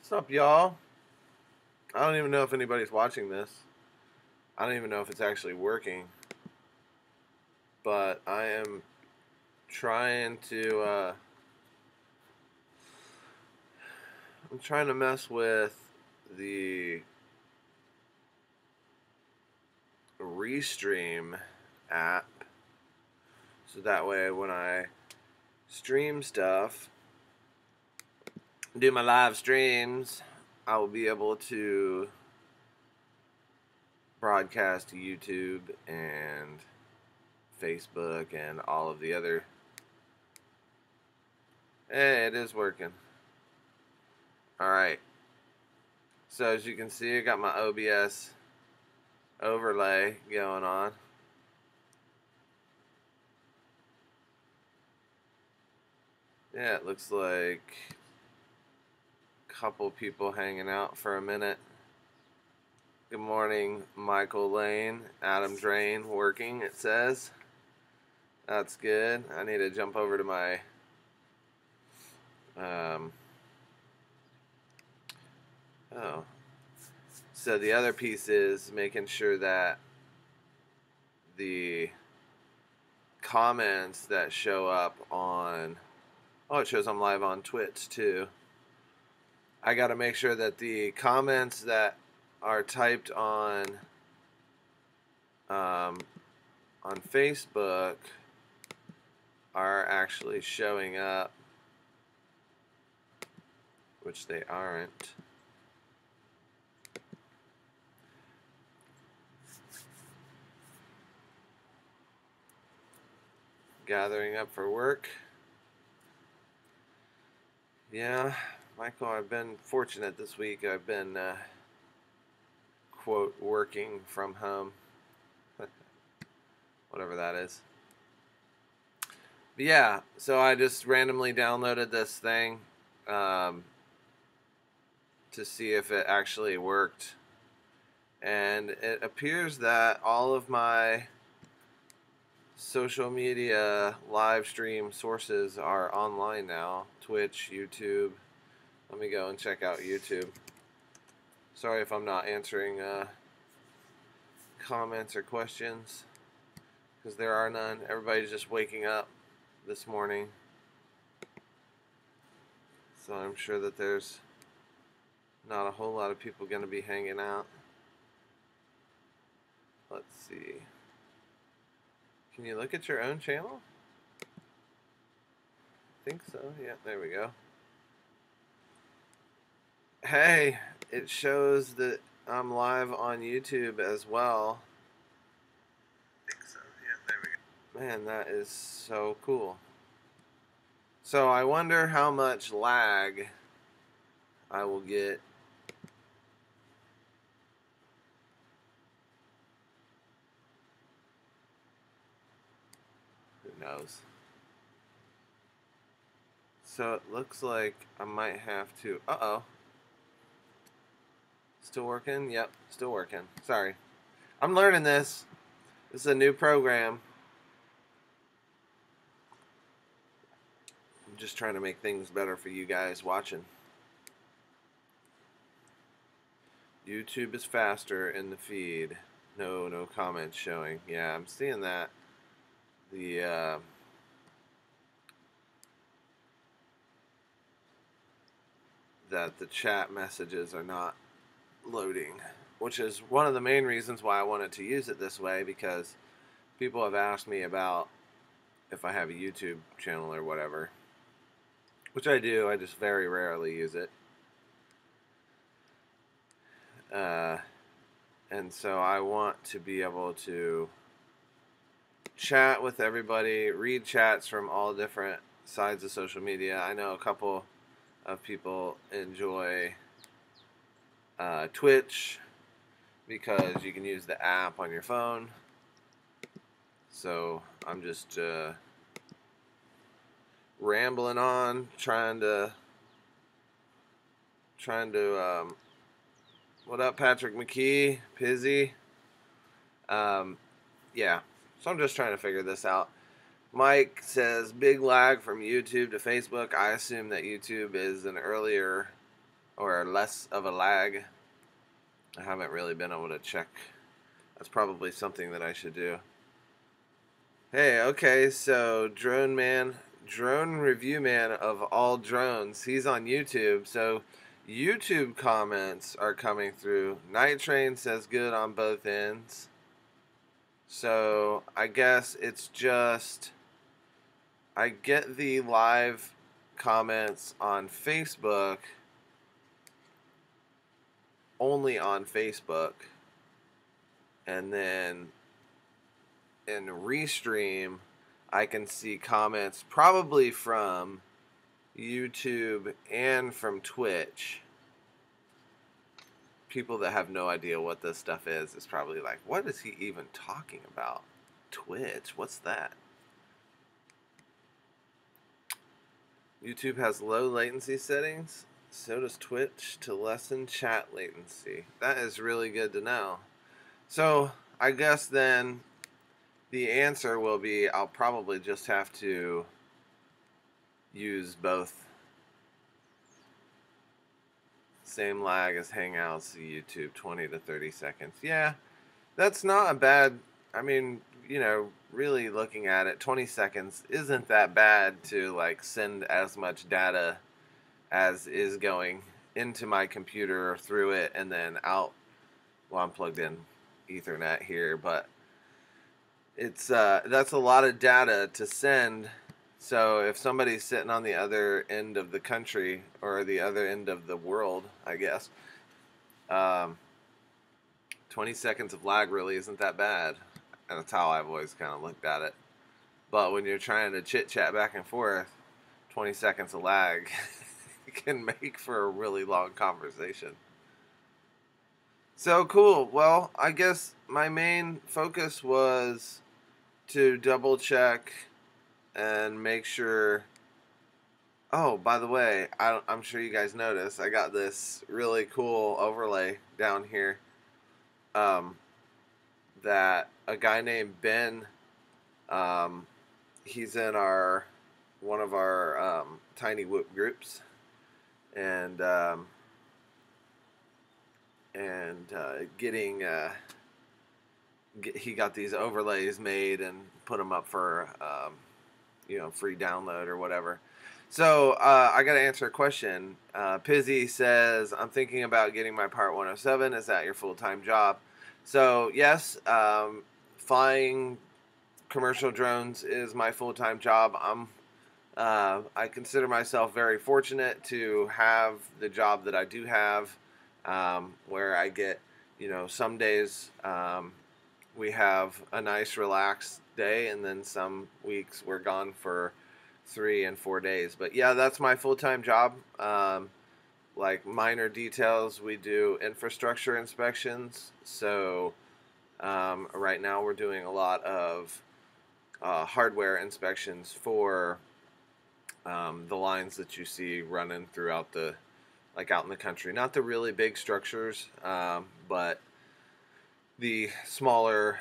What's up, y'all? I don't even know if anybody's watching this. I don't even know if it's actually working. But I am trying to, I'm trying to mess with the Restream app. So that way when I stream stuff, do my live streams, I will be able to broadcast to YouTube and Facebook and all of the other. Hey, it is working. Alright. So as you can see, I got my OBS overlay going on. Yeah, it looks like a couple people hanging out for a minute. Good morning, Michael Lane. Adam Drain working, it says. That's good. I need to jump over to my so the other piece is making sure that the comments that show up on, it shows I'm live on Twitch too. I got to make sure that the comments that are typed on Facebook are actually showing up, which they aren't. Gathering up for work. Yeah, Michael, I've been fortunate this week. I've been, quote, working from home. Whatever that is. But yeah, so I just randomly downloaded this thing to see if it actually worked. And it appears that all of my social media live stream sources are online now. Twitch, YouTube. Let me go and check out YouTube. Sorry if I'm not answering comments or questions, because there are none. Everybody's just waking up this morning. So I'm sure that there's not a whole lot of people going to be hanging out. Let's see. Can you look at your own channel? I think so. Yeah, there we go. Hey, it shows that I'm live on YouTube as well. I think so. Yeah, there we go. Man, that is so cool. So I wonder how much lag I will get. Who knows? So it looks like I might have to. Uh-oh. Still working? Yep, still working. Sorry. I'm learning this. This is a new program. I'm just trying to make things better for you guys watching. YouTube is faster in the feed. No comments showing. Yeah, I'm seeing that. That the chat messages are not loading, which is one of the main reasons why I wanted to use it this way, because people have asked me about if I have a YouTube channel or whatever, which I do. I just very rarely use it. And so I want to be able to chat with everybody, read chats from all different sides of social media. I know a couple of people enjoy Twitch because you can use the app on your phone. So I'm just rambling on, trying to what up, Patrick McKee, Pizzy? Yeah, so I'm just trying to figure this out. Mike says, big lag from YouTube to Facebook. I assume that YouTube is an earlier or less of a lag. I haven't really been able to check. That's probably something that I should do. Hey, okay, so Drone Review Man of all drones, he's on YouTube. So YouTube comments are coming through. Night Train says good on both ends. So I guess it's just, I get the live comments on Facebook, only on Facebook, and then in Restream I can see comments probably from YouTube and from Twitch. People that have no idea what this stuff is probably like, what is he even talking about? Twitch, what's that? YouTube has low latency settings. So does Twitch to lessen chat latency. That is really good to know. So I guess then the answer will be I'll probably just have to use both. Same lag as Hangouts, YouTube, 20 to 30 seconds. Yeah, that's not a bad, I mean, you know, really looking at it, 20 seconds isn't that bad to like send as much data as is going into my computer or through it and then out. Well, I'm plugged in Ethernet here, but it's that's a lot of data to send. So if somebody's sitting on the other end of the country or the other end of the world, I guess, 20 seconds of lag really isn't that bad. And that's how I've always kind of looked at it. But when you're trying to chit chat back and forth, 20 seconds of lag can make for a really long conversation. So cool. Well, I guess my main focus was to double check and make sure. Oh, by the way, I'm sure you guys noticed I got this really cool overlay down here that a guy named Ben, he's in one of our Tiny Whoop groups, and he got these overlays made and put them up for free download or whatever. So I got to answer a question. Pizzy says, I'm thinking about getting my Part 107. Is that your full-time job? So yes, flying commercial drones is my full-time job. I consider myself very fortunate to have the job that I do have, where I get, some days we have a nice relaxed day, and then some weeks we're gone for 3 and 4 days. But yeah, that's my full-time job. Like minor details, we do infrastructure inspections. So right now we're doing a lot of hardware inspections for the lines that you see running throughout out in the country. Not the really big structures, but the smaller,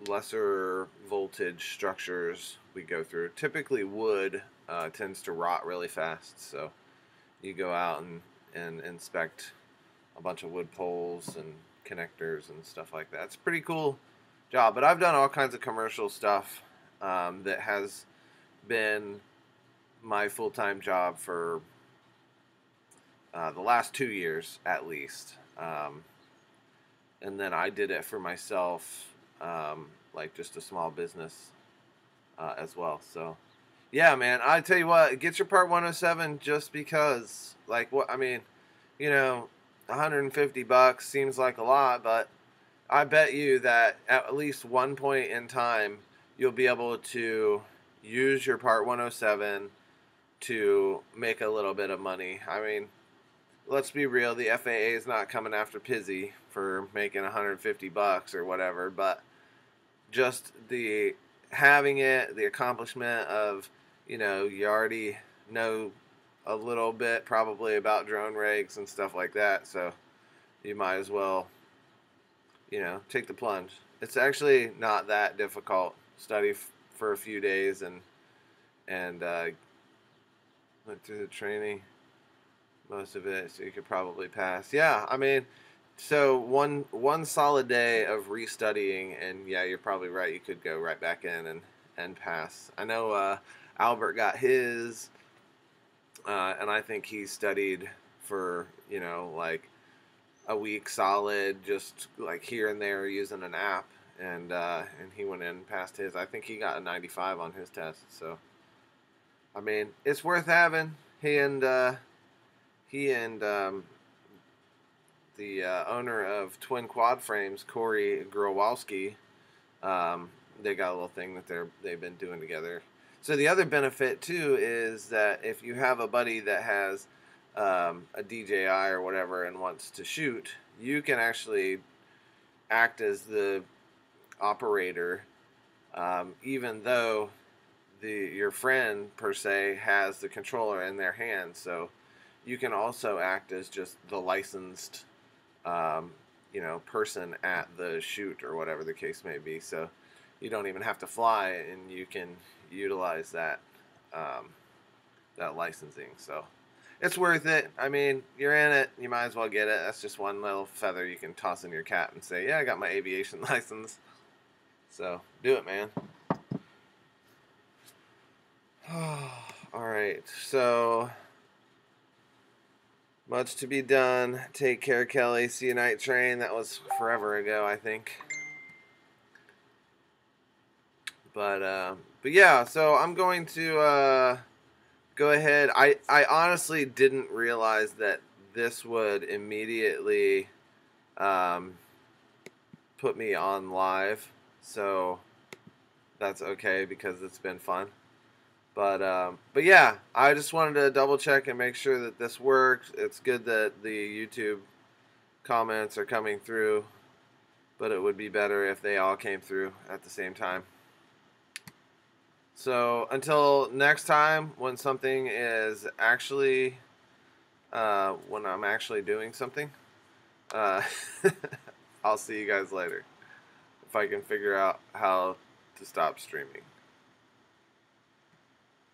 lesser voltage structures we go through. Typically wood tends to rot really fast, so you go out and inspect a bunch of wood poles and connectors and stuff like that. It's a pretty cool job, but I've done all kinds of commercial stuff that has been my full-time job for the last 2 years at least. And then I did it for myself, like just a small business as well. So yeah, man, I tell you what, get your Part 107 just because, like, what I mean, $150 seems like a lot, but I bet you that at least one point in time you'll be able to use your Part 107 to make a little bit of money. I mean, let's be real, the FAA is not coming after Pizzy for making $150 or whatever, but just the having it, the accomplishment of, you already know a little bit probably about drone rigs and stuff like that, so you might as well, take the plunge. It's actually not that difficult. Study for a few days and went through the training. most of it, so you could probably pass. Yeah, I mean, so one solid day of restudying, and yeah, you're probably right. You could go right back in and pass. I know Albert got his, and I think he studied for like a week solid, just like here and there using an app, and he went in and passed his. I think he got a 95 on his test. So I mean, it's worth having. He and the owner of Twin Quad Frames, Corey Growalski, they got a little thing that they've been doing together. So the other benefit too is that if you have a buddy that has a DJI or whatever and wants to shoot, you can actually act as the operator, even though your friend per se has the controller in their hand. So you can also act as just the licensed person at the shoot or whatever the case may be. So you don't even have to fly, and you can utilize that licensing. So it's worth it. I mean, you're in it, you might as well get it. That's just one little feather you can toss in your cap and say, yeah, I got my aviation license. So do it, man. All right, so much to be done. Take care, Kelly. See you night train. That was forever ago, I think. But yeah. So I'm going to go ahead. I honestly didn't realize that this would immediately put me on live. So that's okay because it's been fun. But yeah, I just wanted to double check and make sure that this works. It's good that the YouTube comments are coming through, but it would be better if they all came through at the same time. So until next time, when something is actually, when I'm actually doing something, uh, I'll see you guys later if I can figure out how to stop streaming.